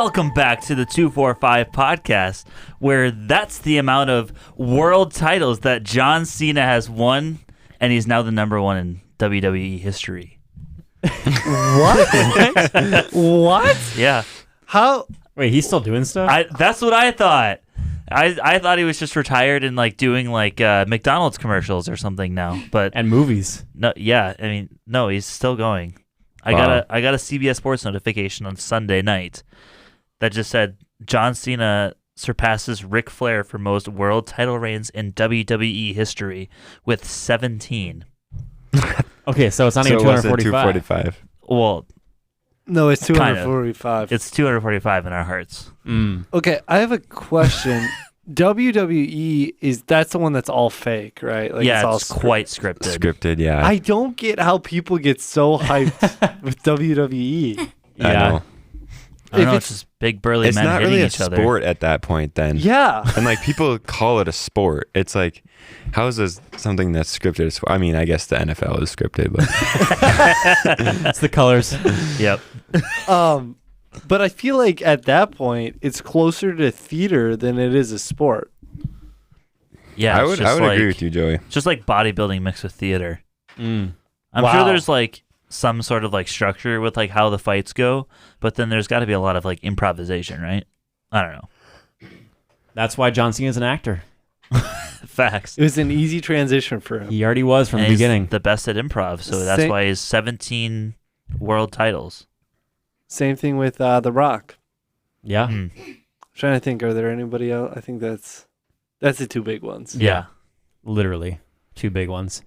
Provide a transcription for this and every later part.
Welcome back to the 245 podcast, where that's the amount of world titles that John Cena has won, and he's now the number one in WWE history. What? What? Yeah. How? Wait, he's still doing stuff? That's what I thought. I thought he was just retired and like doing like McDonald's commercials or something now, but and movies. no, yeah, I mean, no, he's still going. I got a CBS Sports notification on Sunday night that just said John Cena surpasses Ric Flair for most world title reigns in WWE history with 17. Okay, so it's not even 245. Well, No, it's 245. it's 245 in our hearts. Okay, I have a question. WWE that's the one that's all fake, right? Like Yeah, all it's quite scripted. Scripted, yeah. I don't get how people get so hyped with WWE. I know. I don't know, If it's just big burly It's men not hitting really a each other. sport at that point then. Yeah. And like people call it a sport. It's like, how is this something that's scripted? I mean, I guess the NFL is scripted, but That's the colors. Yep. But I feel like at that point it's closer to theater than it is a sport. Yeah, I it's would just agree like- with you, Joey. Just like bodybuilding mixed with theater. I'm Wow. sure there's like some sort of like structure with like how the fights go, but then there's got to be a lot of like improvisation, right? I don't know. That's why John Cena's an actor. Facts. It was an easy transition for him. He already was from And the he's beginning. the best at improv, so that's Sa- why he's 17 world titles. Same thing with The Rock. Yeah. Mm. Trying to think, are there anybody else? I think that's the two big ones. Yeah. Literally. Two big ones.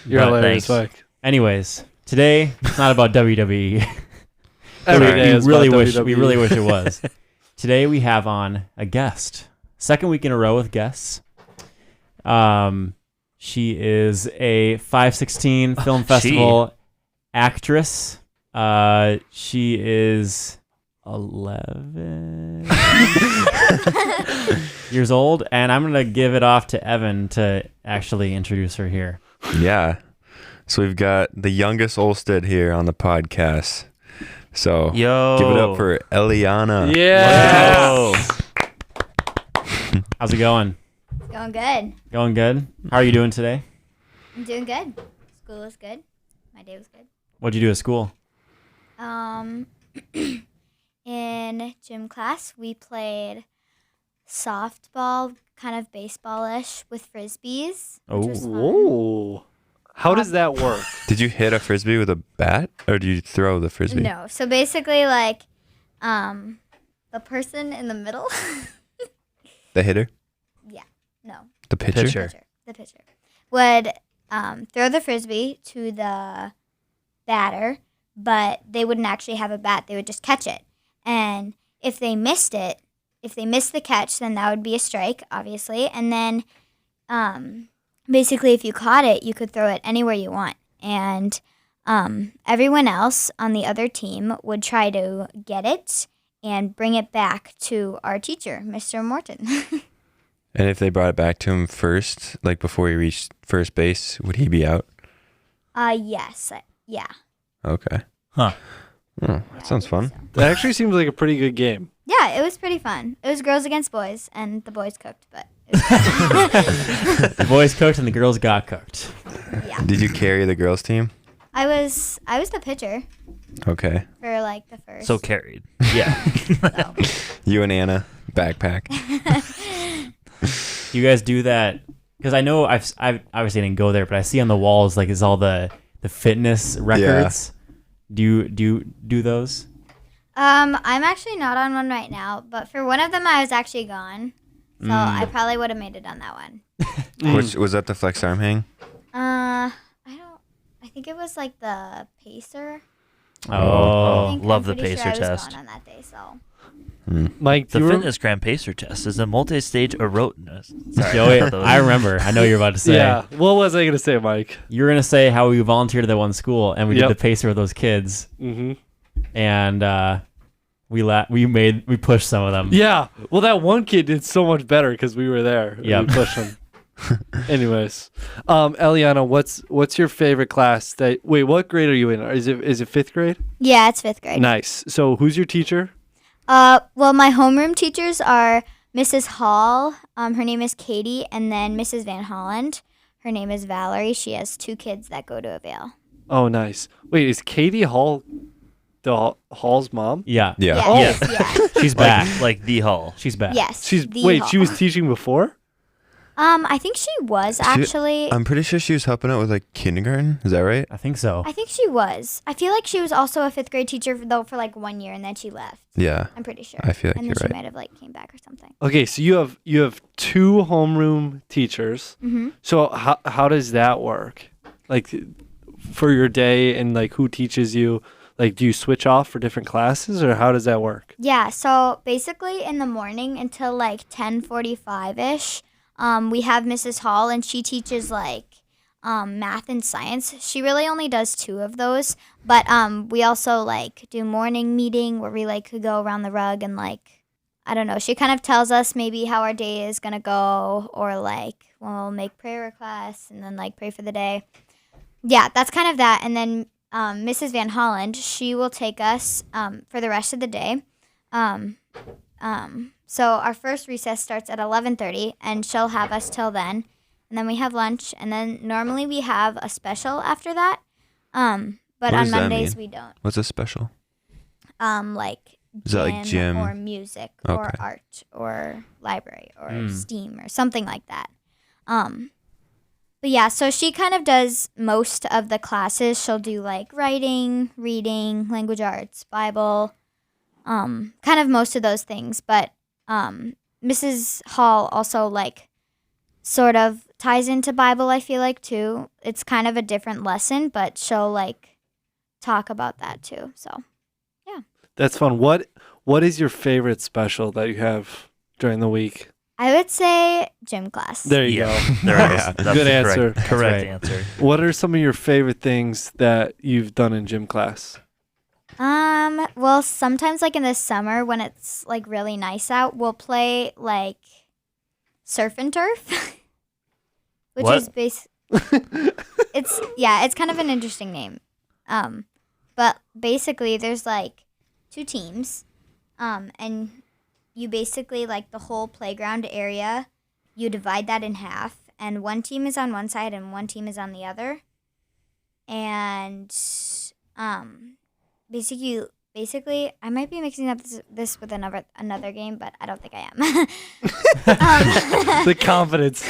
You're But hilarious, thanks. Mike. Anyways, today it's not about WWE. Every Sorry. day is we about really WWE. wish it was. Today we have on a guest. Second week in a row with guests. She is a 516 Film Festival actress. She is 11 years old, and I'm gonna give it off to Evan to actually introduce her here. Yeah. So we've got the youngest Olstad here on the podcast. So Yo. give it up for Elliana. Yeah. Yo. How's it going? Going good. Going good? How are you doing today? I'm doing good. School was good. My day was good. What'd you do at school? In gym class, we played softball, kind of baseball-ish, with frisbees. Which was fun. Whoa. How does that work? Did you hit a frisbee with a bat or did you throw the frisbee? No, so basically, like, the person in the middle. The hitter? No, The pitcher? Pitcher. the pitcher would throw the frisbee to the batter, but they wouldn't actually have a bat. They would just catch it. And if they missed it, if they missed the catch, then that would be a strike, obviously. And then basically if you caught it, you could throw it anywhere you want. And everyone else on the other team would try to get it and bring it back to our teacher, Mr. Morton. And if they brought it back to him first, like before he reached first base, would he be out? Yes. Yeah. Okay. Huh. Oh, that sounds fun. That actually seems like a pretty good game. Yeah, it was pretty fun. It was girls against boys, and the boys cooked, but it was The boys cooked and the girls got cooked. yeah. Did you carry the girls' team? I was the pitcher Okay. for like the first. So carried. Yeah. so. You and Anna, backpack. Do you guys do that? Because I know I've obviously didn't go there, but I see on the walls like is all the fitness records. Do you do those? I'm actually not on one right now, but for one of them I was actually gone, so I probably would have made it on that one. Which was that the flex arm hang? I think it was like the pacer. Oh, I think love I'm the pretty pacer sure I was test. gone on that day, so. Mike, The do you Fitness Grand Pacer test is a multi-stage erogenous. Sorry, Joey, I thought that was- I remember. I know you're about to say. Yeah. What was I going to say, Mike? You were gonna say how we volunteered at that one school and we Yep. did the pacer with those kids, Mm-hmm. and we pushed some of them. Yeah. Well, that one kid did so much better because we were there. Yep. We pushed him. Anyways, Eliana, what's your favorite class? What grade are you in? Is it fifth grade? Yeah, it's fifth grade. Nice. So who's your teacher? Well, my homeroom teachers are Mrs. Hall. Her name is Katie, and then Mrs. Van Holland. Her name is Valerie. She has 2 kids that go to Avail. Oh, nice. Wait, is Katie Hall Hall's mom? Yeah. Yeah. Yes, yeah. She's back. Like the Hall. She's back. Yes. She the was Hall. teaching before? I think she was actually. I'm pretty sure she was helping out with like kindergarten. Is that right? I think so. I think she was. I feel like she was also a 5th grade teacher though for like 1 year, and then she left. Yeah. I'm pretty sure. I feel like and you're then she right. might have like came back or something. Okay, so you have 2 homeroom teachers. Mm-hmm. So how does that work? Like for your day, and like who teaches you? Like, do you switch off for different classes, or how does that work? Yeah. So basically, in the morning until like 10:45ish, we have Mrs. Hall, and she teaches like math and science. She really only does 2 of those, but we also like do morning meeting where we like could go around the rug and like, I don't know. She kind of tells us maybe how our day is gonna go, or like we'll make prayer requests and then like pray for the day. Yeah, that's kind of that. And then Mrs. Van Holland, she will take us for the rest of the day. So our first recess starts at 11:30, and she'll have us till then. And then we have lunch, and then normally we have a special after that. But What on does that Mondays mean? we don't. What's a special? Like Is that like gym? or music or Okay. art or library or STEAM or something like that. But yeah, so she kind of does most of the classes. She'll do like writing, reading, language arts, Bible, kind of most of those things. But Mrs. Hall also like sort of ties into Bible, I feel like too. It's kind of a different lesson, but she'll like talk about that too. So That's fun. What is your favorite special that you have during the week? I would say gym class. There you Yeah, go. there it is. Yeah. That's Good the answer. Correct right. answer. What are some of your favorite things that you've done in gym class? Well, sometimes like in the summer when it's like really nice out, we'll play like surf and turf, which What? is it's kind of an interesting name. But basically there's like 2 teams, and you basically like the whole playground area, you divide that in half, and one team is on one side and one team is on the other, and basically, I might be mixing up this with another game, but I don't think I am. The confidence.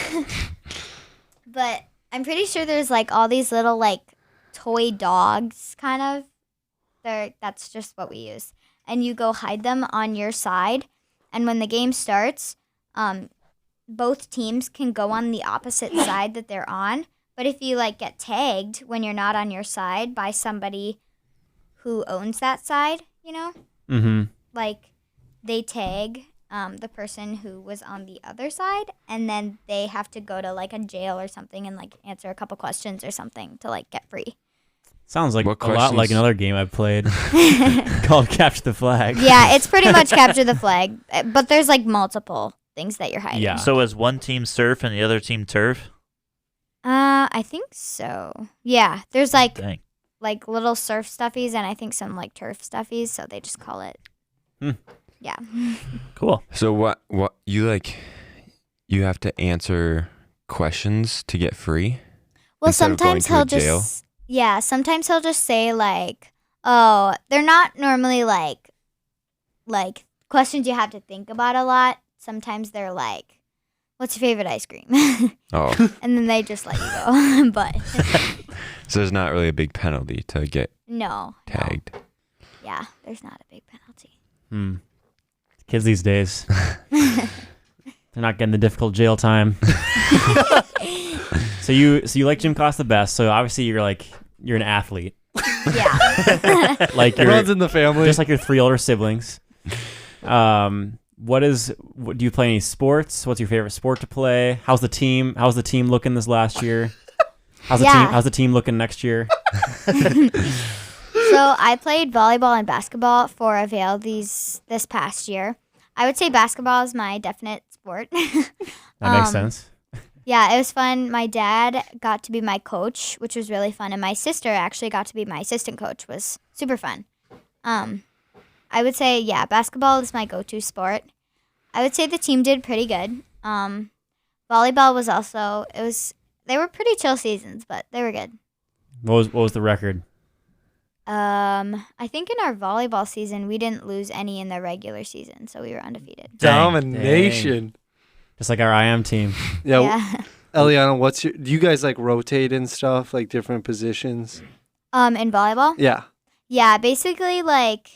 But I'm pretty sure there's like all these little like toy dogs, kind of. That's just what we use, and you go hide them on your side, and when the game starts, both teams can go on the opposite side that they're on. But if you like get tagged when you're not on your side by somebody who owns that side, you know, Mm-hmm. like they tag the person who was on the other side, and then they have to go to like a jail or something and like answer a couple questions or something to like get free. Sounds like What a lot like questions? another game I've played called Capture the Flag. Yeah, it's pretty much capture the flag, but there's like multiple things that you're hiding. Yeah. So is one team surf and the other team turf? I think so. Yeah, there's like Dang. little surf stuffies and I think some like turf stuffies, so they just call it. Hmm. Yeah. Cool. So what you like? You have to answer questions to get free. Well, Instead of going sometimes to a he'll jail? just sometimes he'll just say like, "Oh, they're not normally like questions you have to think about a lot. Sometimes they're like, what's your favorite ice cream?" Oh, And then they just let you go. But so there's not really a big penalty to get no. tagged. Yeah, there's not a big penalty. Kids these days, they're not getting the difficult jail time. So you like gym class the best. So obviously you're an athlete. Yeah. Like It runs in the family. just like your 3 older siblings. What do you play any sports? What's your favorite sport to play? How's the team looking this last year? How's the team looking next year? So I played volleyball and basketball for Avail this past year. I would say basketball is my definite sport. That makes sense. Yeah, it was fun. My dad got to be my coach, which was really fun, and my sister actually got to be my assistant coach. Was super fun. I would say basketball is my go-to sport. I would say the team did pretty good. Volleyball was also they were pretty chill seasons, but they were good. What was the record? I think in our volleyball season we didn't lose any in the regular season, so we were undefeated. Domination. Just like our IM team. Yeah. Eliana, do you guys like rotate and stuff, like different positions? In volleyball? Yeah. Yeah, basically like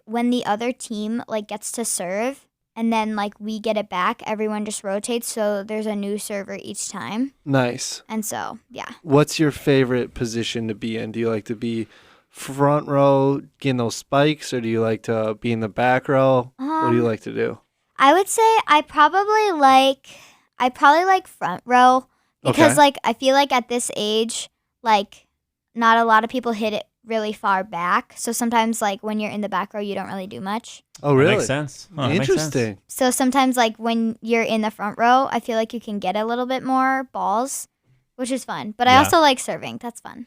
when the other team like gets to serve and then like we get it back, everyone just rotates, so there's a new server each time. Nice. And so, yeah. What's your favorite position to be in? Do you like to be front row getting those spikes, or do you like to be in the back row? What do you like to do? I would say I probably like front row because like I feel like at this age, like not a lot of people hit it really far back. So sometimes like when you're in the back row, you don't really do much. Oh, really? That makes sense. That makes Interesting. sense. So sometimes like when you're in the front row, I feel like you can get a little bit more balls, which is fun. But I also like serving. That's fun.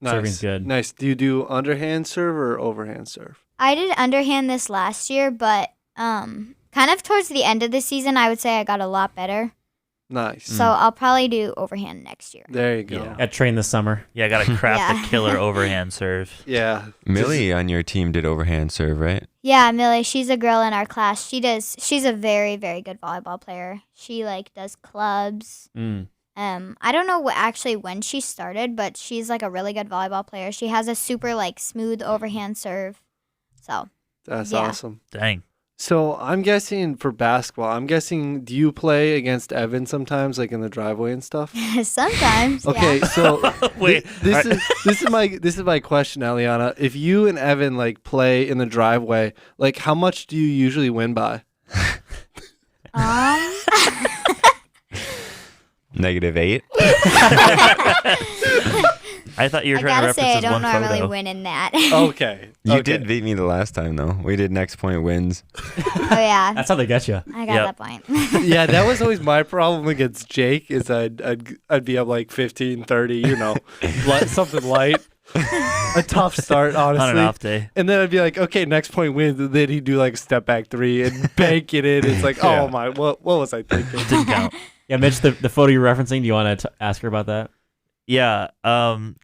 Nice. Serving's good. Nice. Do you do underhand serve or overhand serve? I did underhand this last year, but kind of towards the end of the season, I would say I got a lot better. Nice. So I'll probably do overhand next year. There you go. Yeah. Got trained this summer. Yeah, I got to craft Yeah. a killer overhand serve. Yeah. Millie on your team did overhand serve, right? Yeah, Millie, she's a girl in our class. She's a very, very good volleyball player. She like does clubs. I don't know actually when she started, but she's like a really good volleyball player. She has a super like smooth overhand serve. So That's Yeah. awesome. Dang. So I'm guessing for basketball, do you play against Evan sometimes, like in the driveway and stuff? sometimes. Okay, Yeah. so Wait, this is my question, Eliana. If you and Evan like play in the driveway, like how much do you usually win by? -8. I thought you were I trying to gotta reference say, I this don't one normally photo. win in that. Okay. You did beat me the last time though. We did next point wins. Oh yeah, That's how they get you. I got Yep. that point. Yeah, that was always my problem against Jake. Is I'd be up like 15, 30, something light, a tough start, honestly. On an off day. And then I'd be like, okay, next point wins. And then he'd do like a step back three and bank it in. It's like, Yeah. oh my, what was I thinking? Didn't count. Yeah, Mitch, the photo you're referencing, do you want to ask her about that? Yeah.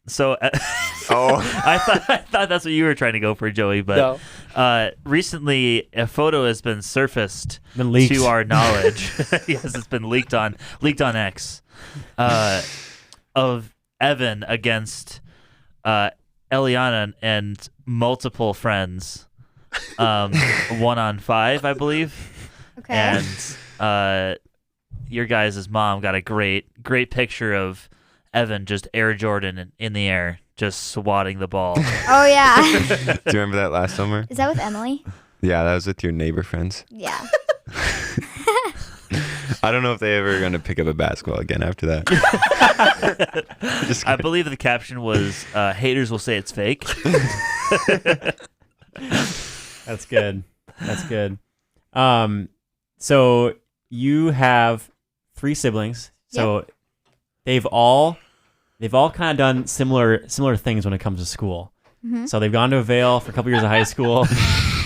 So I thought that's what you were trying to go for, Joey. But recently, a photo has been surfaced Been leaked. to our knowledge. Yes, it's been leaked on X. Of Evan against Elliana and multiple friends, 1-on-5, I believe. Okay. And your guys' mom got a great picture of Evan just Air Jordan in the air, just swatting the ball. Oh yeah. Do you remember that last summer? Is that with Emily? Yeah, that was with your neighbor friends. Yeah. I don't know if they ever going to pick up a basketball again after that. Just I kidding. believe the caption was, haters will say it's fake. That's good. That's good. So you have 3 siblings. So they've all kind of done similar things when it comes to school. Mm-hmm. So they've gone to Vail for a couple years of high school.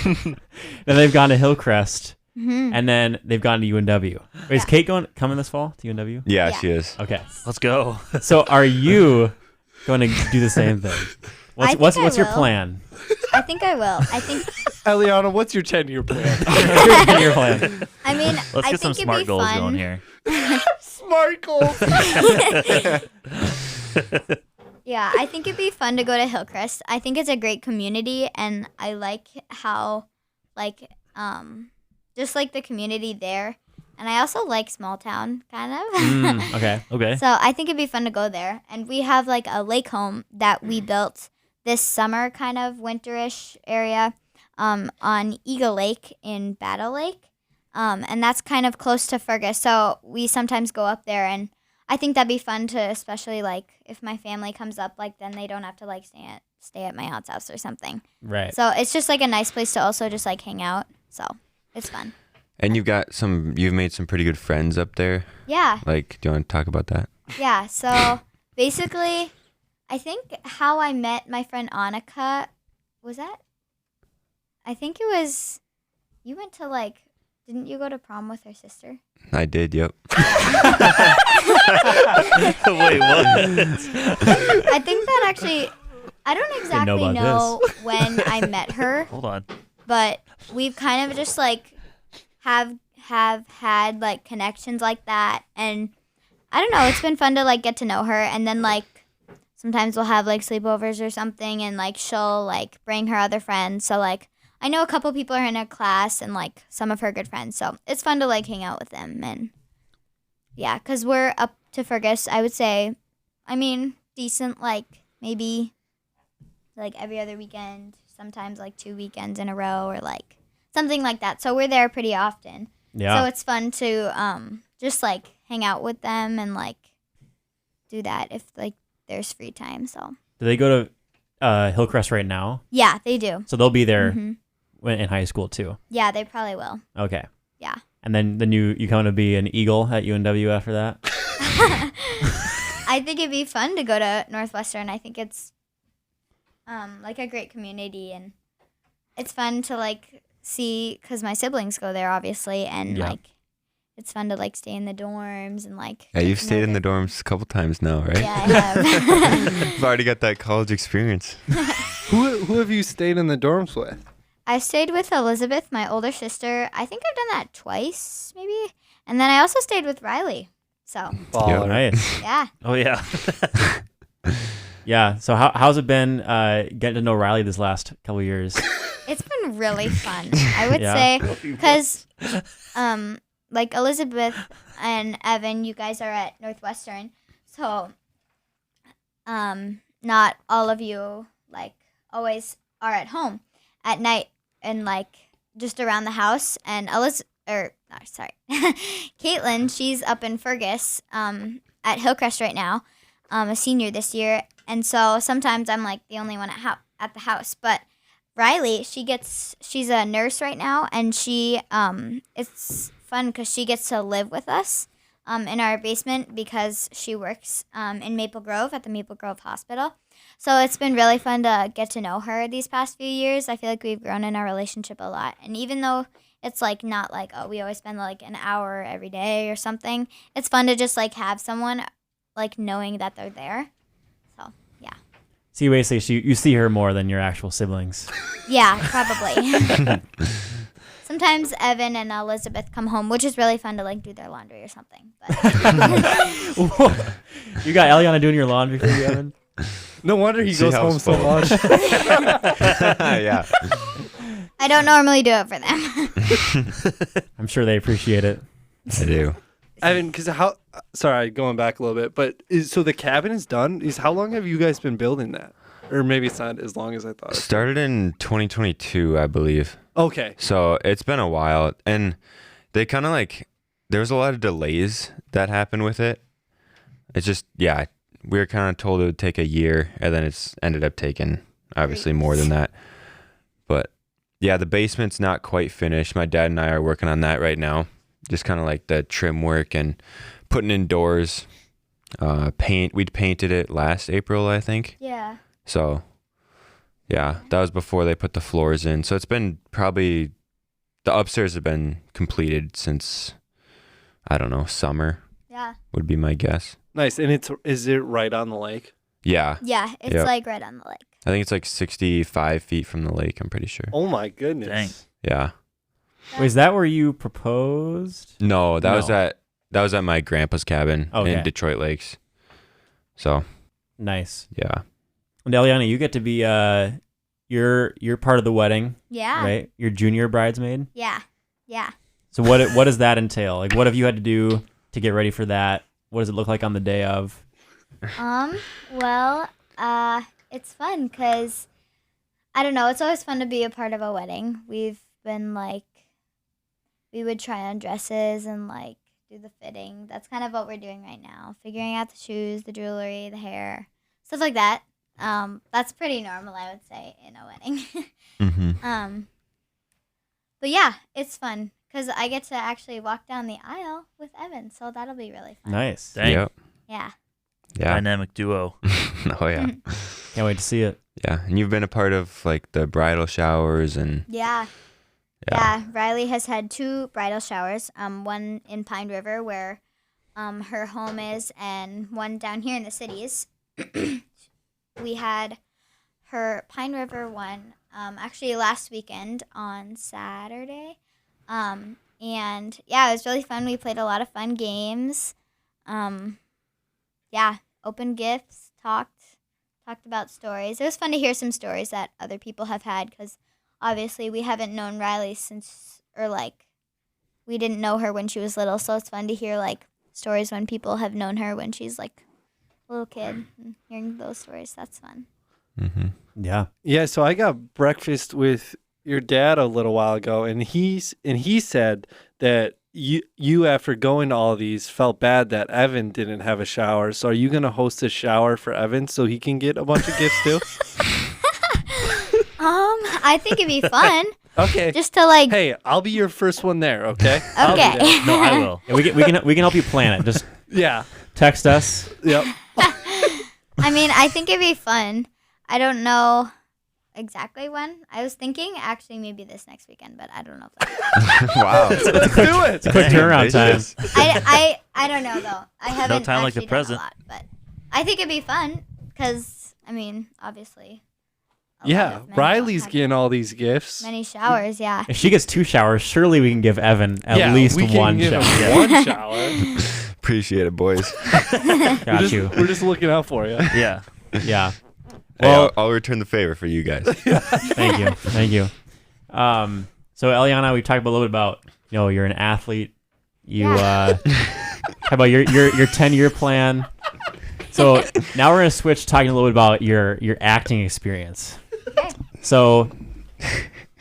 Then they've gone to Hillcrest. Mm-hmm. And then they've gone to UNW. Wait, is Kate coming this fall to UNW? Yeah, Yeah. she is. Okay. Let's go. So are you going to do the same thing? I What's think I your will. plan? I think I will. I think. Eliana, what's your 10-year plan? Your plan. I mean, Let's I get some think it'd smart be goals fun. going here. Smart goals. Yeah, I think it'd be fun to go to Hillcrest. I think it's a great community, and I like how, like, just like the community there. And I also like small town, kind of. Okay. Okay. So I think it'd be fun to go there. And we have like a lake home that we built this summer, kind of winterish area, on Eagle Lake in Battle Lake. And that's kind of close to Fergus. So we sometimes go up there, and I think that'd be fun to, especially like if my family comes up, like then they don't have to like stay at my aunt's house or something. Right. So it's just like a nice place to also just like hang out. So it's fun. And you've made some pretty good friends up there. Yeah. Like, do you want to talk about that? Yeah. So basically, I think how I met my friend Annika was that. I think it was. You went to like. Didn't you go to prom with her sister? I did. Yep. Wait, what? I think that actually. I don't exactly know when I met her. Hold on. But we've kind of just like have had like connections like that, and I don't know, it's been fun to like get to know her. And then like sometimes we'll have like sleepovers or something, and like she'll like bring her other friends. So like I know a couple people are in her class and like some of her good friends, so it's fun to like hang out with them. And yeah, because we're up to Fergus, I would say, I mean, decent, like maybe like every other weekend, sometimes like 2 weekends in a row or like something like that. So we're there pretty often. Yeah. So it's fun to just like hang out with them and like do that if like there's free time. So Do they go to Hillcrest right now? yeah, they do. So they'll be there Mhm. in high school too. Yeah, they probably will. Okay. Yeah. And then you come to be an Eagle at UNW after that? I think it'd be fun to go to Northwestern. I think it's like a great community, and it's fun to like see because my siblings go there obviously, and Yeah. like it's fun to like stay in the dorms and like. Yeah, get you've to know stayed in the them. dorms a couple times now, right? Yeah, I have. You've already got that college experience. Who have you stayed in the dorms with? I stayed with Elizabeth, my older sister. I think I've done that twice, maybe. And then I also stayed with Riley. So, Baller. Nice. yeah. Oh yeah. Yeah. So how's it been getting to know Riley this last couple of years? It's been really fun. I would Yeah. say because like Elizabeth and Evan, you guys are at Northwestern. So not all of you like always are at home at night and like just around the house. And Caitlin, she's up in Fergus at Hillcrest right now, a senior this year. And so sometimes I'm like the only one at the house. But Riley, she's a nurse right now, and she it's fun because she gets to live with us in our basement because she works in Maple Grove at the Maple Grove Hospital. So it's been really fun to get to know her these past few years. I feel like we've grown in our relationship a lot. And even though it's like not like, oh, we always spend like an hour every day or something, it's fun to just like have someone like knowing that they're there. So, yeah. So you basically you see her more than your actual siblings. Yeah, probably. Sometimes Evan and Elizabeth come home, which is really fun to like do their laundry or something. But You got Elliana doing your laundry for you, Evan? No wonder he She goes helps home so both. much. Yeah. I don't normally do it for them. I'm sure they appreciate it. I do. Evan, because sorry, going back a little bit, but so the cabin is done. How long have you guys been building that? Or maybe it's not as long as I thought. Started in 2022, I believe. Okay. So it's been a while, and they kind of like there's a lot of delays that happen with it. It's just we were kind of told it would take a year, and then it's ended up taking obviously more than that. But yeah, the basement's not quite finished. My dad and I are working on that right now. Just kind of like the trim work and putting in doors. Paint. We'd painted it last April, I think. Yeah. So, yeah, that was before they put the floors in. So it's been probably the upstairs have been completed since I don't know, summer Yeah. would be my guess. Nice. And is it right on the lake? Yeah, Yeah, it's Yep. like right on the lake. I think it's like 65 feet from the lake. I'm pretty sure. Oh my goodness. Dang. Yeah. Wait, is that where you proposed? No, that was No. at my grandpa's cabin Okay. in Detroit Lakes. So Nice. yeah, And Eliana, you get to be you're part of the wedding, Yeah. right? You're junior bridesmaid. Yeah. Yeah. So what does that entail? Like, what have you had to do to get ready for that? What does it look like on the day of? Well, it's fun because I don't know. It's always fun to be a part of a wedding. We've been like, we would try on dresses and like do the fitting. That's kind of what we're doing right now. Figuring out the shoes, the jewelry, the hair, stuff like that. That's pretty normal, I would say, in a wedding. mm-hmm. But yeah, it's fun because I get to actually walk down the aisle with Evan, so that'll be really fun. Nice. Dang. Yep. Yeah. Yeah. Dynamic duo. Oh yeah. Can't wait to see it. Yeah. And you've been a part of like the bridal showers and Yeah. Yeah. Riley has had 2 bridal showers. One in Pine River where her home is, and one down here in the cities. We had her Pine River one actually last weekend on Saturday. And yeah, it was really fun. We played a lot of fun games. Yeah, opened gifts, talked about stories. It was fun to hear some stories that other people have had, because obviously we haven't known Riley we didn't know her when she was little, so it's fun to hear like stories when people have known her when she's like a little kid, and hearing those stories. That's fun. mm-hmm. Yeah. Yeah, so I got breakfast with your dad a little while ago, and he said that you after going to all these felt bad that Evan didn't have a shower. So are you gonna host a shower for Evan so he can get a bunch of gifts too? I think it'd be fun. Okay. Just to like. Hey, I'll be your first one there. Okay. I'll be Okay. there. No, I will. Yeah, we can help you plan it. Just Yeah. text us. Yep. I mean, I think it'd be fun. I don't know exactly when. I was thinking actually maybe this next weekend, but I don't know if that's Wow. Let's do it. Quick turnaround time. Ambitious. I don't know though. I haven't time like the actually done present. a lot, but I think it'd be fun because I mean, obviously. Yeah, Riley's getting all these gifts. many showers. Yeah. If she gets 2 showers, surely we can give Evan at least we can one give him shower. one shower. Appreciate it, boys. Got you. We're just looking out for you. Yeah. Yeah. Hey, Well, I'll return the favor for you guys. thank you. Thank you. So Elliana, we talked a little bit about, you're an athlete. You Yeah. talk about your 10-year plan. So now we're gonna switch talking a little bit about your acting experience. Okay. So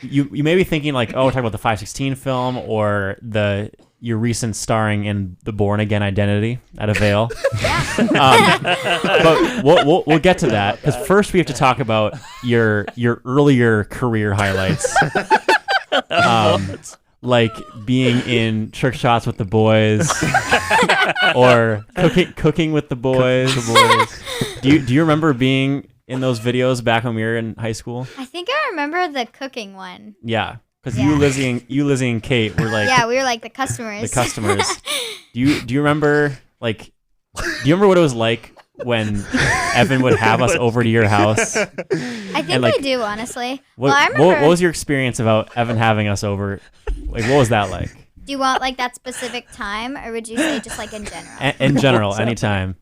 you may be thinking like, oh, we're talking about the 516 film or your recent starring in the Born Again Identity at Avail. But we'll get to that, because first we have to talk about your earlier career highlights, like being in Trick Shots with the Boys, or cooking with the boys. Do you remember being in those videos back when we were in high school? I think I remember the cooking one. Yeah, because Yeah. you, Lizzie, and Kate were like Yeah, we were like the customers. the customers. Do you remember what it was like when Evan would have us over to your house? I think And, like, I do, honestly. What, Well, I remember. what was your experience about Evan having us over? Like, what was that like? Do you want like that specific time, or would you say just like in general? In general, anytime.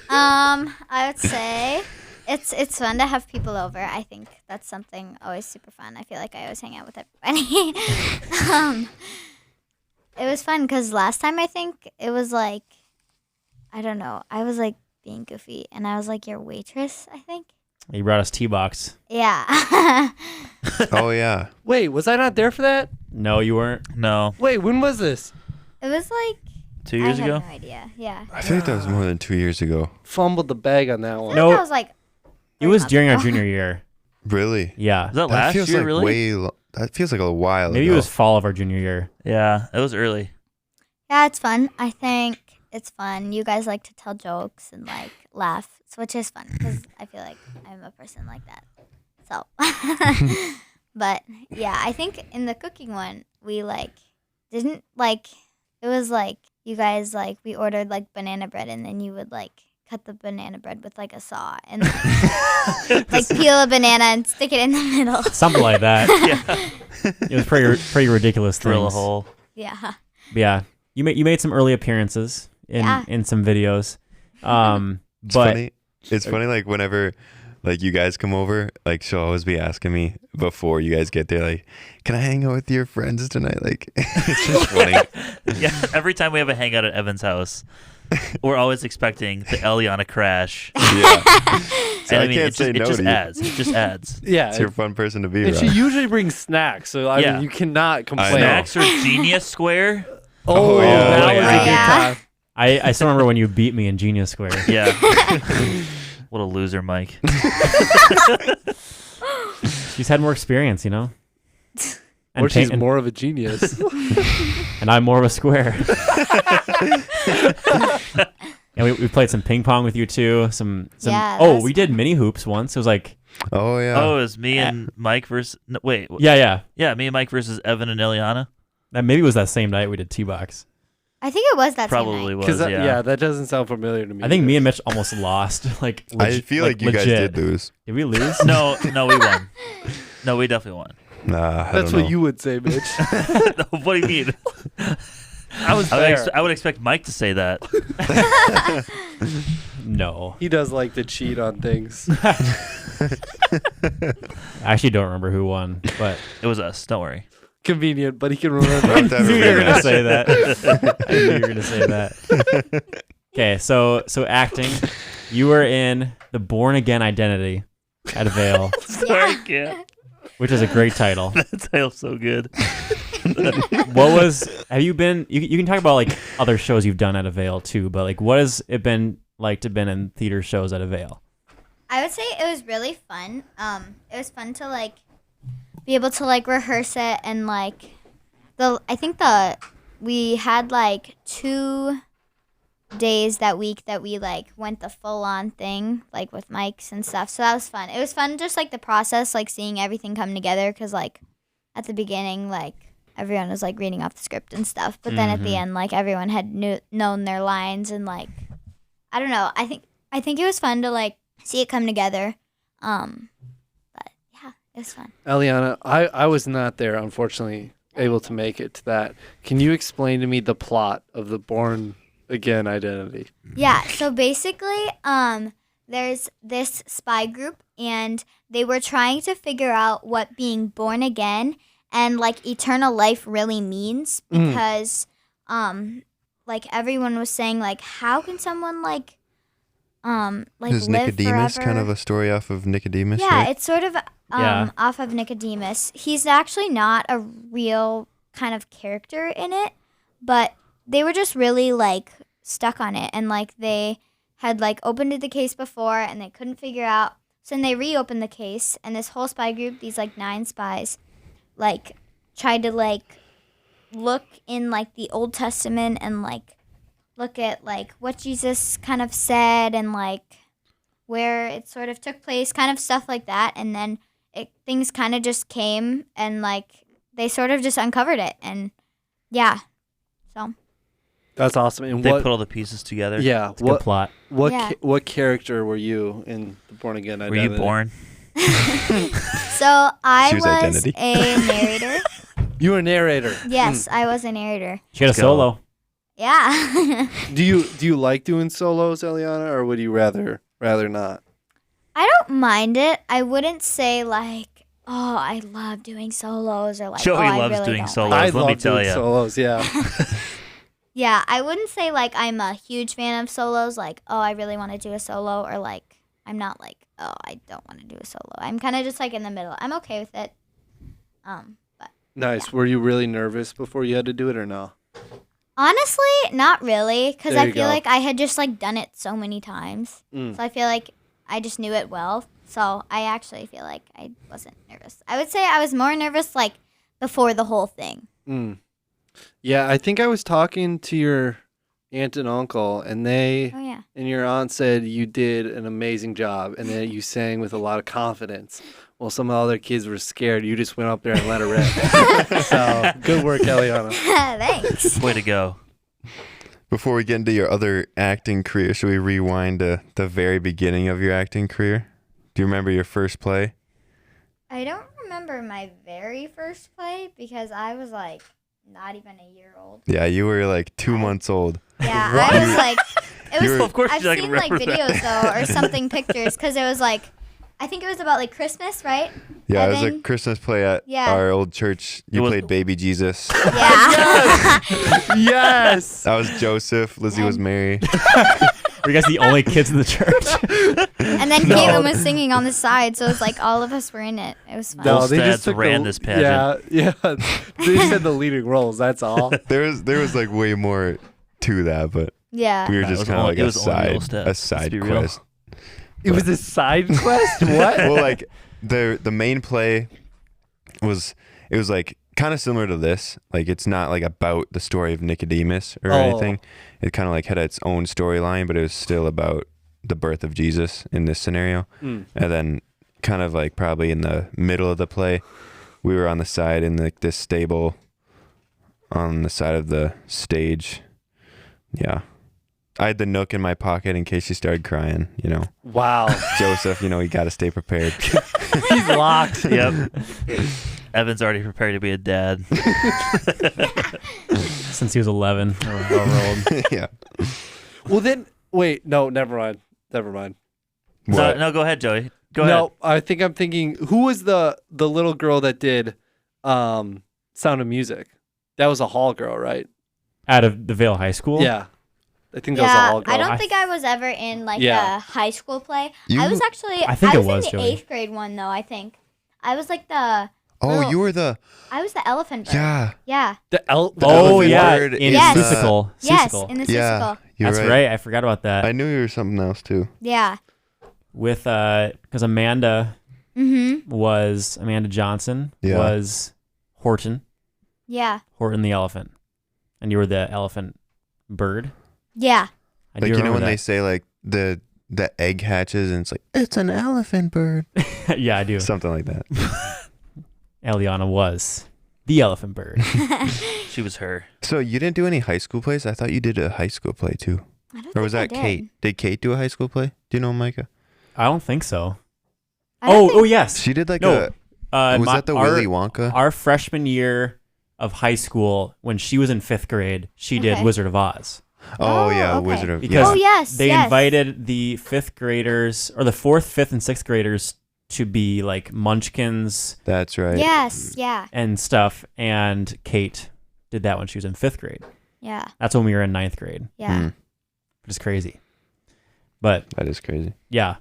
I would say it's fun to have people over. I think that's something always super fun. I feel like I always hang out with everybody. It was fun because last time I think it was like, I don't know, I was like being goofy and I was like your waitress, I think. You brought us T-Box. Yeah. Oh yeah. Wait, was I not there for that? No, you weren't. No. Wait, when was this? It was like 2 years I ago? have no idea. Yeah. I think that was more than 2 years ago. Fumbled the bag on that one. No. That was like It was 3 during our months ago. junior year. Really? Yeah. Was that That last feels year, like really? that feels like a while Maybe ago. it was fall of our junior year. Yeah, it was early. Yeah, it's fun. I think it's fun. You guys like to tell jokes and like laugh, which is fun because I feel like I'm a person like that. So, but yeah, I think in the cooking one we like didn't like. It was like you guys like we ordered like banana bread and then you would like cut the banana bread with like a saw and like peel a banana and stick it in the middle. Something like that. Yeah. It was pretty ridiculous Drill a things. hole. Yeah. But yeah. You made some early appearances Yeah. in some videos. It's But funny. It's funny, like whenever like you guys come over, like she'll always be asking me before you guys get there, like, can I hang out with your friends tonight? Like it's just funny. Yeah, every time we have a hangout at Evan's house, we're always expecting the Elliana crash. Yeah. So And I can't say it no just to you. adds. It just adds. Yeah. It's your fun person to be And she around. usually brings snacks, so I Yeah. mean, you cannot complain. know. Snacks or Genius Square? Oh, yeah. that Oh, was yeah. a good time. I still remember when you beat me in Genius Square. Yeah. What a loser, Mike. She's had more experience, you know? And or she's pink- more of a genius. and I'm more of a square. And we played some ping pong with you too. Some. Yeah, Oh, that's we did mini hoops once. It was like, Oh yeah. Oh, it was me and Mike versus. No, wait. yeah. Yeah, me and Mike versus Evan and Elliana. That maybe it was that same night we did T-box. I think it was that same Probably night. was. Because Yeah. that doesn't sound familiar to me. I think either. me and Mitch almost lost. Like, I feel like you guys legit. did lose. Did we lose? No, we won. No, we definitely won. Nah, I That's don't what know. you would say, Mitch. What do you mean? I was there. I would expect Mike to say that. No. He does like to cheat on things. I actually don't remember who won, but It was us. Don't worry. Convenient, but he can remember. We'll have to I have a knew you were gonna rematch. say that. I knew you were gonna say that. Okay, so acting, you were in the Born Again Identity at Vale, Sorry, I can't. which is a great title. That title's so good. Have you been? You can talk about like other shows you've done at a Vale too, but like what has it been like to been in theater shows at a Vale? I would say it was really fun. It was fun to like be able to like rehearse it and like we had like 2 days that week that we like went the full on thing like with mics and stuff. So that was fun. It was fun just like the process, like seeing everything come together because like at the beginning like everyone was like reading off the script and stuff, but then at the end like everyone had known their lines and like I don't know. I think it was fun to like see it come together. But yeah, it was fun. Eliana, I was not there, unfortunately, able to make it to that. Can you explain to me the plot of the Born Again Identity? Yeah, so basically, there's this spy group, and they were trying to figure out what being born again and like eternal life really means because, like everyone was saying, like how can someone like Is live Nicodemus forever? kind of a story off of Nicodemus? Yeah, right? it's sort of Yeah. off of Nicodemus. He's actually not a real kind of character in it, but they were just really like stuck on it and like they had like opened the case before and they couldn't figure out. So then they reopened the case and this whole spy group, these like 9 spies, like tried to like look in like the Old Testament and like look at like what Jesus kind of said and like where it sort of took place, kind of stuff like that. And then things kind of just came and like they sort of just uncovered it. And yeah, so. That's awesome. And They what? put all the pieces together. Yeah. It's a good plot. Yeah. What character were you in the Born Again Were Identity? you born? So I Choose was identity. a narrator. You were a narrator. Yes, I was a narrator. She had a Let's go. solo. Yeah. Do you like doing solos, Eliana, or would you rather not? I don't mind it. I wouldn't say like, oh, I love doing solos or like, Joey oh, I loves really doing don't solos. like I it. let me love tell doing ya. solos. Yeah. Yeah, I wouldn't say like I'm a huge fan of solos. Like, oh, I really want to do a solo, or like I'm not like, oh, I don't want to do a solo. I'm kind of just like in the middle. I'm okay with it. But Nice. Were you really nervous before you had to do it, or no? honestly, not really, because There I you feel go. like I had just like done it so many times. Mm. So I feel like I just knew it well. So I actually feel like I wasn't nervous. I would say I was more nervous like before the whole thing. Mm. Yeah, I think I was talking to your aunt and uncle, and they Oh yeah. and your aunt said you did an amazing job, and that you sang with a lot of confidence. Well, some of the other kids were scared. You just went up there and let it rip. So good work, Eliana. Thanks. Way to go. Before we get into your other acting career, should we rewind to the very beginning of your acting career? Do you remember your first play? I don't remember my very first play because I was like not even a year old. Yeah, you were like 2 months old. Yeah, What? I was like, it You was. were- Of course I've you're not seen gonna like remember that. videos though, or something pictures, because it was like, I think it was about like Christmas, right? Yeah, it was a Evan? Christmas play at Yeah. our old church. You It was- played Baby Jesus. Yeah. Yes. That was Joseph. Lizzie was Mary. Were you guys the only kids in the church? And then No. Caitlin was singing on the side, so it was like all of us were in it. It was fun. No, they Olstad's just took ran the, this pageant. Yeah, yeah. They said the leading roles. That's all. There was like way more to that, but Yeah. we were It just was kind of only- like it a was only side Olstad. a Let's side be real. quest. It was a side quest. What? Well, like the main play was like kind of similar to this. Like it's not like about the story of Nicodemus or Oh. anything. It kind of like had its own storyline, but it was still about the birth of Jesus in this scenario. Mm. And then kind of like probably in the middle of the play, we were on the side in like this stable on the side of the stage. Yeah. I had the Nook in my pocket in case she started crying, Wow. Joseph, you got to stay prepared. He's locked. Yep. Evan's already prepared to be a dad. Since he was 11 or however old. Yeah. Well, then, wait. No, never mind. No, no, go ahead, Joey. Go no, ahead. I think I'm thinking, who was the little girl that did Sound of Music? That was a hall girl, right? Out of the Vale High School? Yeah. I think that was a hall girl. I don't think I was ever in like Yeah. a high school play. You- I was actually. I think I it was was, in the Joey. 8th grade one though. I think I was like the. Oh, little- you were the I was the elephant bird. yeah. Yeah. The Oh, elephant yeah. bird In Yes. Seussical. Yes, Seussical. in the Yeah, Seussical. you're That's right. I forgot about that. I knew you were something else too. Yeah. With because Amanda Johnson Yeah. was Horton the elephant, and you were the elephant bird. Yeah. I Like do when remember they say like the egg hatches and it's like it's an elephant bird, that. Yeah, I do. something like that. Eliana was the elephant bird. She was her. So you didn't do any high school plays? I thought you did a high school play too. I don't Or was think that I Kate? Did Kate do a high school play? Do you know Micah? I don't think so. I don't think- Oh yes. She did like No. was that the Willy Wonka? Our freshman year of high school, when she was in 5th grade, she did Okay. Wizard of Oz. Oh, Oh, yeah, okay. Wizard of Because Oh yes. They yes. invited the 5th graders, or the 4th, 5th, and 6th graders to be like munchkins That's right. Yes. Yeah. and stuff. And Kate did that when she was in 5th grade. Yeah. That's when we were in 9th grade, Yeah. Hmm, which is crazy. But that is crazy. yeah,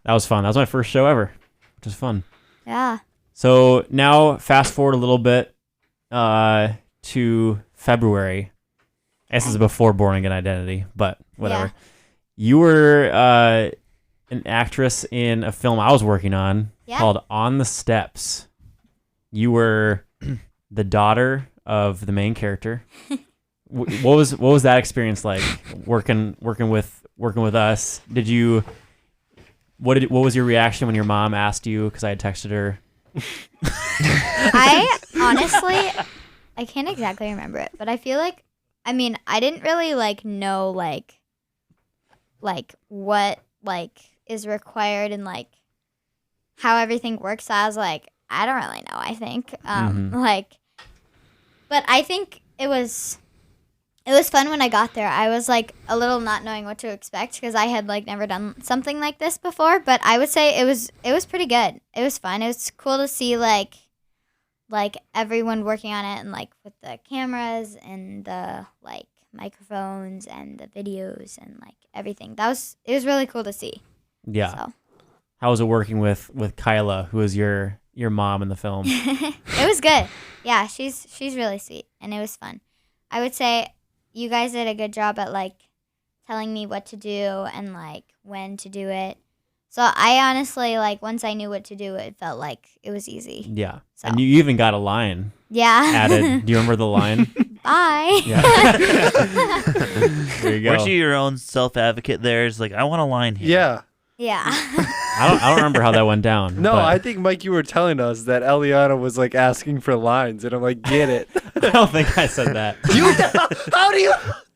that was fun. That was my first show ever, which was fun. Yeah. So now fast forward a little bit to February. I guess this is before Born Again Identity, but whatever. Yeah. You were an actress in a film I was working on Yeah. called On the Steps. You were the daughter of the main character. What was that experience like working with us? What was your reaction when your mom asked you, because I had texted her? I honestly, I can't exactly remember it, but I feel like, I mean, I didn't really like know like what like is required and like how everything works. So I was like, I don't really know. I think but I think it was fun when I got there. I was like a little not knowing what to expect because I had like never done something like this before. But I would say it was pretty good. It was fun. It was cool to see like everyone working on it and like with the cameras and the like microphones and the videos and like everything. It was really cool to see. Yeah. So How was it working with Kyla, who was your mom in the film? it was good. Yeah, she's really sweet and it was fun. I would say you guys did a good job at like telling me what to do and like when to do it. So I honestly like once I knew what to do, it felt like it was easy. Yeah. So. And you even got a line Yeah. added. Do you remember the line? Bye. Yeah. There you go. Weren't you your own self-advocate there? It's like, I want a line here. Yeah. Yeah. I don't remember how that went down. No, but I think, Mike, you were telling us that Elliana was like asking for lines, and I'm like, get it. I don't think I said that. How do you.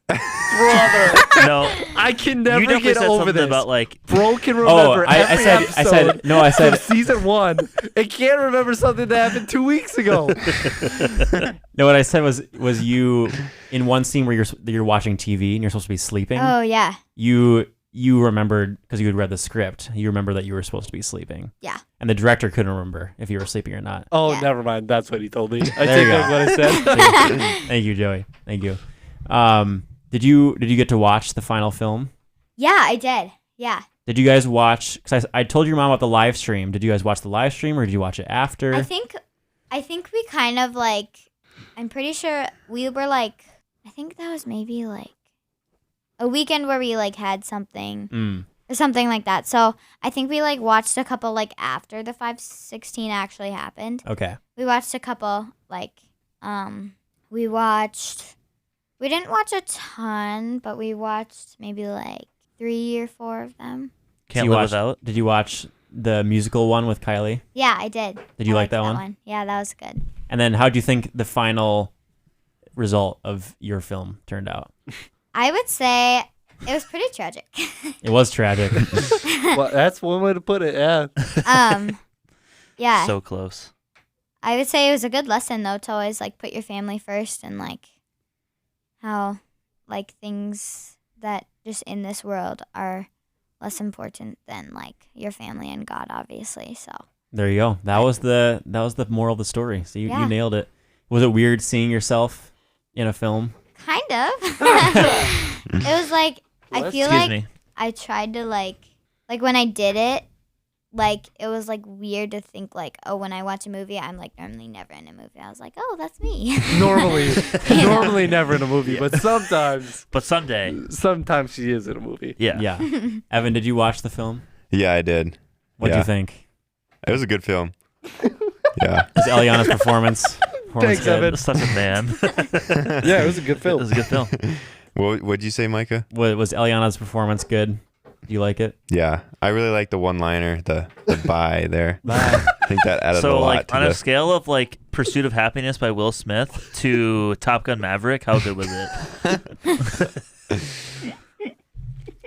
Brother, No, I can never you definitely get said over something this. about like, Bro can remember I every said episode no. I said from season 1. It can't remember something that happened 2 weeks ago. no. What I said was you in one scene where you're watching TV and you're supposed to be sleeping. Oh yeah. You remembered because you had read the script. You remember that you were supposed to be sleeping. Yeah. And the director couldn't remember if you were sleeping or not. Oh, Yeah. never mind. That's what he told me. I There you take go. back what I said. Thank you, Joey. Thank you. Did you get to watch the final film? Yeah, I did. Yeah. Did you guys watch? Because I told your mom about the live stream. Did you guys watch the live stream or did you watch it after? I think we kind of like, I'm pretty sure we were like, I think that was maybe like a weekend where we like had something or something like that. So I think we like watched a couple like after the 5/16 actually happened. Okay. We watched a couple like We didn't watch a ton, but we watched maybe like 3 or 4 of them. Can't Live Without. Did you watch the musical one with Kylie? Yeah, I did. Did you I like liked that one? Yeah, that was good. And then how do you think the final result of your film turned out? I would say it was pretty tragic. It was tragic. Well, that's one way to put it. Yeah. Yeah. So close. I would say it was a good lesson though to always like put your family first and like how like things that just in this world are less important than like your family and God, obviously. So There you go. That was the moral of the story. So you nailed it. Was it weird seeing yourself in a film? kind of. It was like I feel Excuse like me. I tried to like when I did it, like it was like weird to think like, oh, when I watch a movie, I'm like normally never in a movie. I was like, oh, that's me. Normally never in a movie, but sometimes she is in a movie. Yeah. Yeah. Evan, did you watch the film? Yeah, I did. What do you think? It was a good film. Yeah. Was Elliana's performance Thanks, good? Evan. Such a man. Yeah, it was a good It film. was a good film. What'd you say, Micah? Was Elliana's performance good? Do you like it? Yeah, I really like the one-liner, the bye there. Bye. I think that added a So lot like to on the... a scale of like Pursuit of Happiness by Will Smith to Top Gun Maverick, how good was it?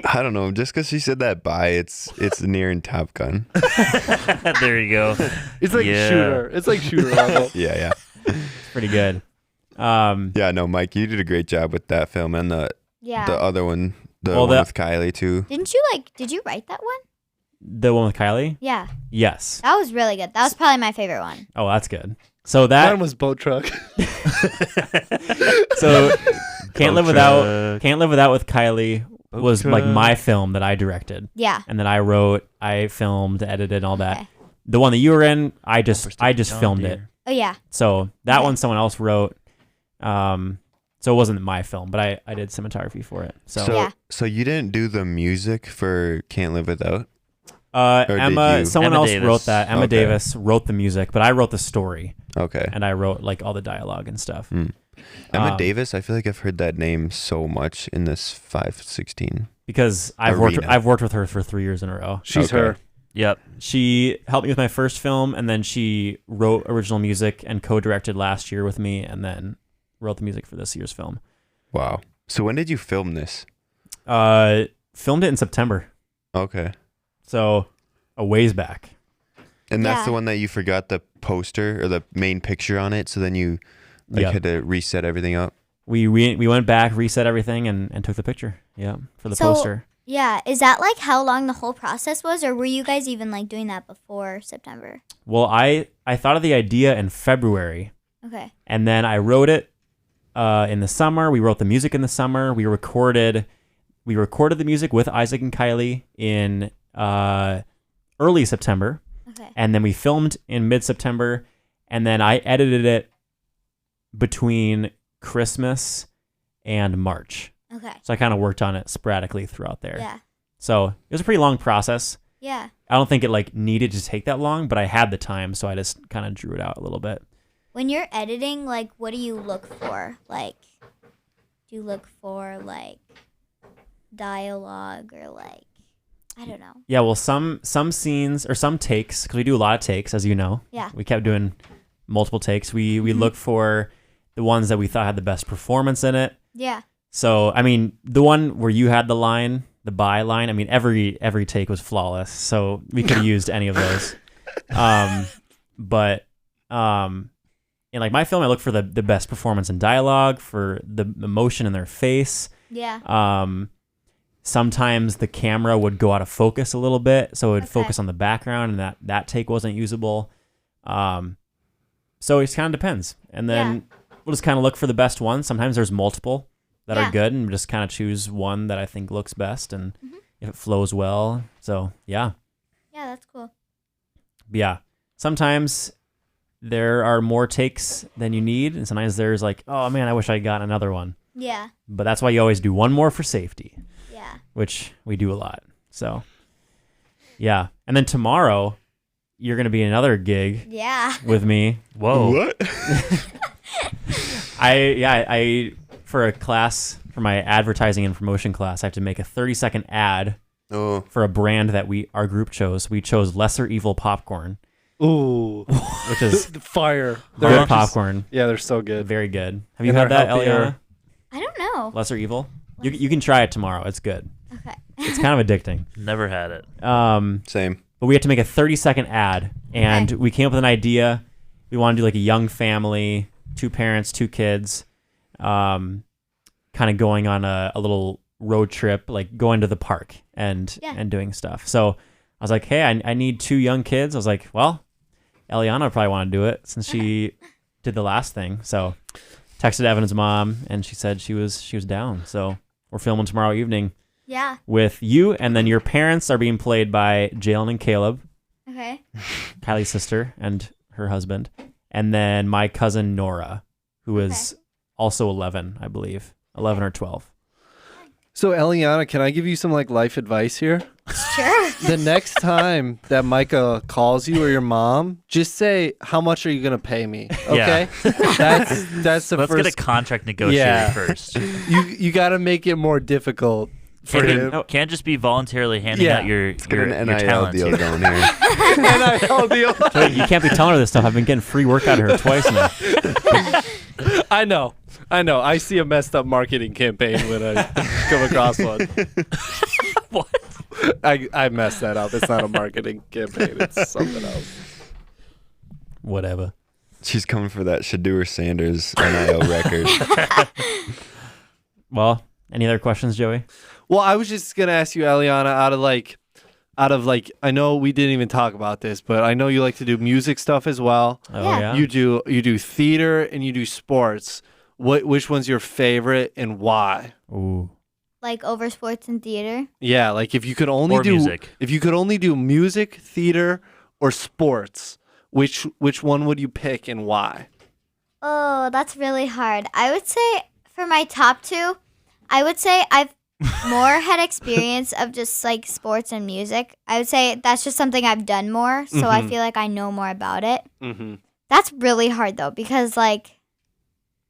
I don't know. Just because she said that bye, it's near Top Gun. There you go. It's like shooter. It's like shooter level. Yeah. Pretty good. Yeah, no, Mike, you did a great job with that film and the other one, one with Kylie too. Did you write that one? The one with Kylie? Yeah. Yes. That was really good. That was probably my favorite one. Oh, that's good. So that Mine was Boat Truck. so Can't Live Truck. Without with Kylie was like my film that I directed. Yeah. And then I wrote, I filmed, edited, all that. Okay. The one that you were in, I just filmed it. Oh yeah. So that Okay. one someone else wrote. So it wasn't my film, but I did cinematography for it. So, Yeah. So you didn't do the music for Can't Live Without? someone Emma else Davis. wrote that. Emma Okay. Davis wrote the music, but I wrote the story Okay. and I wrote like all the dialogue and stuff. Emma Davis, I feel like I've heard that name so much in this 516. Because I've worked with her for 3 years in a row. She's Okay. her. Yep. She helped me with my first film, and then she wrote original music and co-directed last year with me, and then wrote the music for this year's film. Wow. So when did you film this? Filmed it in September, Okay. so a ways back. And that's the Yeah. one that you forgot the poster or the main picture on it, so then you Yep. had to reset everything up? We went back, reset everything, and took the picture. Yeah, for the So- poster. Yeah. Is that like how long the whole process was, or were you guys even like doing that before September? Well, I thought of the idea in February, Okay. and then I wrote it in the summer. We wrote the music in the summer. We recorded the music with Isaac and Kylie in early September, Okay. and then we filmed in mid-September, and then I edited it between Christmas and March. Okay. So I kind of worked on it sporadically throughout there. Yeah. So it was a pretty long process. Yeah. I don't think it like needed to take that long, but I had the time, so I just kind of drew it out a little bit. When you're editing, like, what do you look for? Like, do you look for like dialogue or like, I don't know. Yeah, well, some scenes or some takes, because we do a lot of takes, as you know. Yeah. We kept doing multiple takes. We look for the ones that we thought had the best performance in it. Yeah. So, I mean, the one where you had the line, the bye line, I mean, every take was flawless. So we could have used any of those. But in like my film, I look for the best performance in dialogue, for the emotion in their face. Yeah. Sometimes the camera would go out of focus a little bit, so it would Okay. focus on the background, and that take wasn't usable. So it kind of depends. And then we'll just kind of look for the best one. Sometimes there's multiple that Yeah. are good, and we just kind of choose one that I think looks best, and if it flows well. So yeah. Yeah, that's cool. But yeah. Sometimes there are more takes than you need, and sometimes there's like, oh man, I wish I got another one. Yeah. But that's why you always do one more for safety, Yeah. which we do a lot. So yeah. And then tomorrow you're going to be in another gig Yeah. with me. Whoa. What? I for a class, for my advertising and promotion class, I have to make a 30-second ad Oh, for a brand that our group chose. We chose Lesser Evil popcorn, Ooh, which is fire. good just- popcorn. Yeah, they're so good. Very good. Have you And had they're that, healthier. Elliana? I don't know. Lesser Evil? You can try it tomorrow. It's good. Okay. It's kind of addicting. Never had it. same. But we had to make a 30-second ad, and we came up with an idea. We want to do like a young family, 2 parents, 2 kids, kind of going on a little road trip, like going to the park and doing stuff. So I was like, hey, I need 2 young kids. I was like, well, Elliana would probably want to do it since she did the last thing. So texted Evan's mom, and she said she was down. So we're filming tomorrow evening Yeah. with you, and then your parents are being played by Jalen and Caleb, Okay. Kylie's sister and her husband, and then my cousin Nora, who is also 11, I believe, 11 or 12. So, Eliana, can I give you some like life advice here? Sure. The next time that Micah calls you or your mom, just say, "How much are you gonna pay me?" Okay, that's the Let's first. get a contract negotiated Yeah. first. You got to make it more difficult for him. Can't just be voluntarily handing Yeah. out your Get an your NIL talents deal here. going here. NIL deal. So you can't be telling her this stuff. I've been getting free work out of her twice now. I know. I see a messed up marketing campaign when I come across one. What? I messed that up. It's not a marketing campaign. It's something else. Whatever. She's coming for that Shadeur Sanders NIL record. Well, any other questions, Joey? Well, I was just gonna ask you, Eliana, out of like, I know we didn't even talk about this, but I know you like to do music stuff as well. Oh, Yeah. You do theater and you do sports. Which one's your favorite and why? Ooh. Like over sports and theater. Yeah, like if you could only Or do music. if you could only do music, theater, or sports, which one would you pick and why? Oh, that's really hard. I would say for my top 2, I would say I've more had experience of just like sports and music. I would say that's just something I've done more, so I feel like I know more about it. Mm-hmm. That's really hard though, because like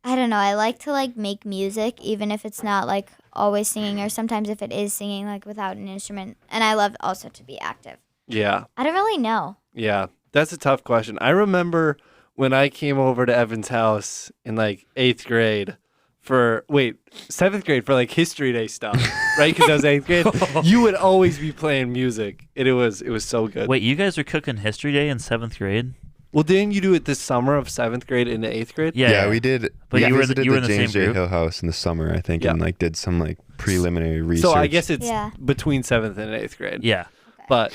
I don't know, I like to like make music even if it's not like always singing, or sometimes if it is singing like without an instrument. And I love also to be active. Yeah, I don't really know. yeah, that's a tough question. I remember when I came over to Evan's house in like 8th grade for 7th grade for like History Day stuff, right? Because I was 8th grade. You would always be playing music, and it was so good. Wait, you guys were cooking History Day in 7th grade? Well, didn't you do it this summer of 7th grade into 8th grade? Yeah, we did. But we you were visited you were in the the James same J. group? Hill house in the summer, I think, Yeah. and like did some like preliminary research. So I guess it's Yeah. between 7th and 8th grade. Yeah. But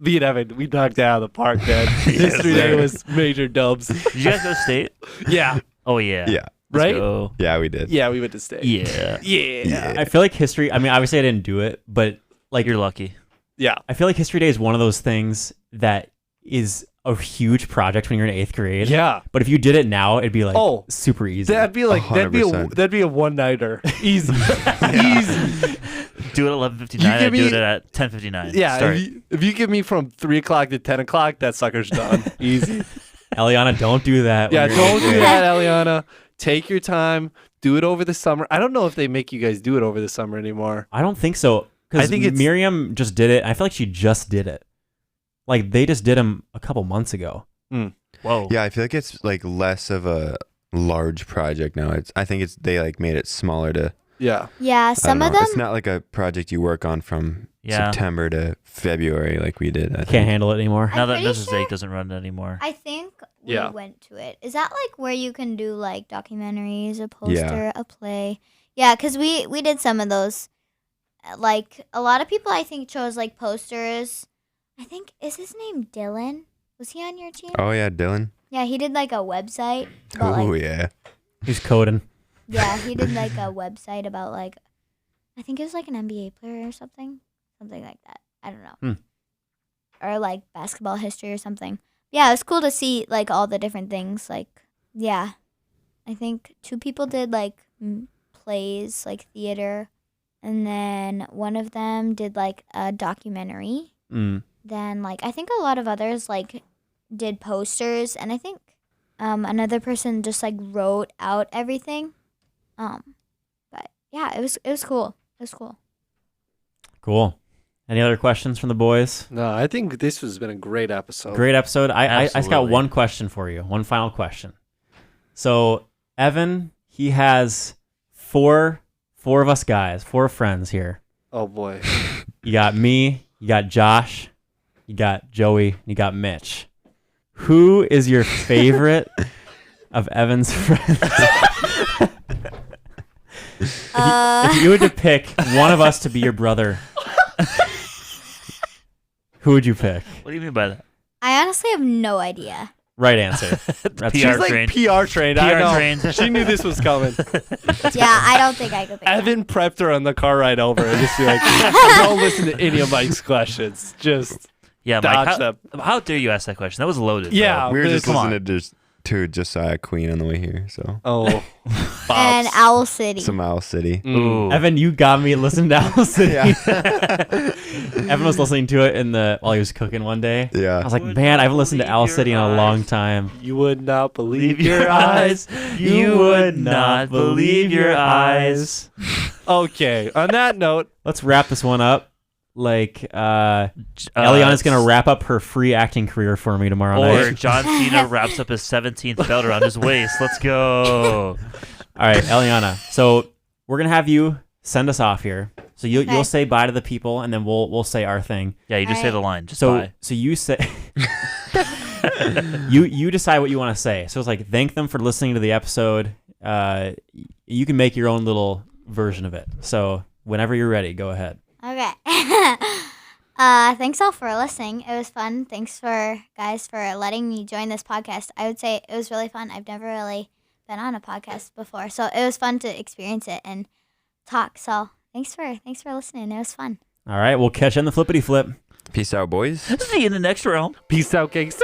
me and Evan, we knocked it out of the park, man. History Day sir. was major dubs. Did you guys go to state? Yeah. Oh yeah. yeah, Let's Right? go. yeah, we did. Yeah, we went to state. Yeah. Yeah. I feel like history, I mean, obviously I didn't do it, but like You're lucky. Yeah. I feel like History Day is one of those things that is a huge project when you're in 8th grade. Yeah. But if you did it now, it'd be like Oh, super easy. That'd be like that'd be a 100%. one-nighter. Easy. Easy. Do it at 11:59. You I give do me- it at 10:59. Yeah, Start. if you give me from 3 o'clock to 10 o'clock, that sucker's done. Easy. Eliana, don't do that. when Yeah, you're in don't 8th do grade. that, Eliana. Take your time. Do it over the summer. I don't know if they make you guys do it over the summer anymore. I don't think so. I Because think it's- Miriam just did it. I feel like she just did it. Like they just did them a couple months ago. Whoa. Yeah, I feel like it's like less of a large project now. I think they like made it smaller to. Yeah. Yeah, I some don't of know. them. It's not like a project you work on from Yeah. September to February like we did. I Can't think. handle it anymore. Now I'm that pretty Mrs. sure- Zake doesn't run it anymore. I think we Yeah. went to it. Is that like where you can do like documentaries, a poster, a play? Yeah, because we did some of those. Like a lot of people, I think chose like posters. I think is his name Dylan? Was he on your team? Oh yeah, Dylan. Yeah, he did like a website. About, Oh like, yeah. He's coding. yeah, he did like a website about like, I think it was like an NBA player or something like that. I don't know. Or like basketball history or something. Yeah, it was cool to see like all the different things. Like, yeah, I think 2 people did like plays, like theater, and then one of them did like a documentary. Mm. Then like I think a lot of others like did posters, and I think another person just like wrote out everything. But yeah, it was cool. It was cool. Cool. Any other questions from the boys? No, I think this has been a great episode. Great episode. I just got Absolutely. one question for you. One final question. So Evan, he has four of us guys, 4 friends here. Oh boy. You got me, you got Josh, you got Joey, and you got Mitch. Who is your favorite of Evan's friends? If you were to pick one of us to be your brother, who would you pick? What do you mean by that? I honestly have no idea. Right answer. That's PR She's like trained. PR trained. I PR know. trained. She knew this was coming. Yeah, I don't think I could pick that. Evan prepped her on the car ride over and just be like, don't listen to any of Mike's questions. Just Yeah, dodge Mike. them. How dare you ask that question? That was loaded. Yeah. We were just Come on. listening to Josiah Queen on the way here, so Oh. And Bob's. Owl City. some Owl City. Mm. Ooh. Evan, you got me listening to Owl City. Yeah. Evan was listening to it while he was cooking one day. Yeah. I was like, Would man, not I haven't listened to believe Owl your City in a eyes. long time. You would not believe Believe your eyes. You would not believe your eyes. Okay. On that note, Let's wrap this one up. Elliana's going to wrap up her free acting career for me tomorrow Or night. John Cena wraps up his 17th belt around his waist. Let's go. All right, Elliana. So we're going to have you send us off here. So Okay. you'll say bye to the people, and then we'll say our thing. Yeah, you just say Alright. the line. Just So bye. you say you decide what you want to say. So it's like thank them for listening to the episode. You can make your own little version of it. So whenever you're ready, go ahead. Okay. Thanks all for listening. It was fun. Thanks for guys for letting me join this podcast. I would say it was really fun. I've never really been on a podcast before, so it was fun to experience it and talk. So thanks for listening. It was fun. All right, we'll catch you on the flippity flip. Peace out, boys. See you in the next round. peace out, gangsters.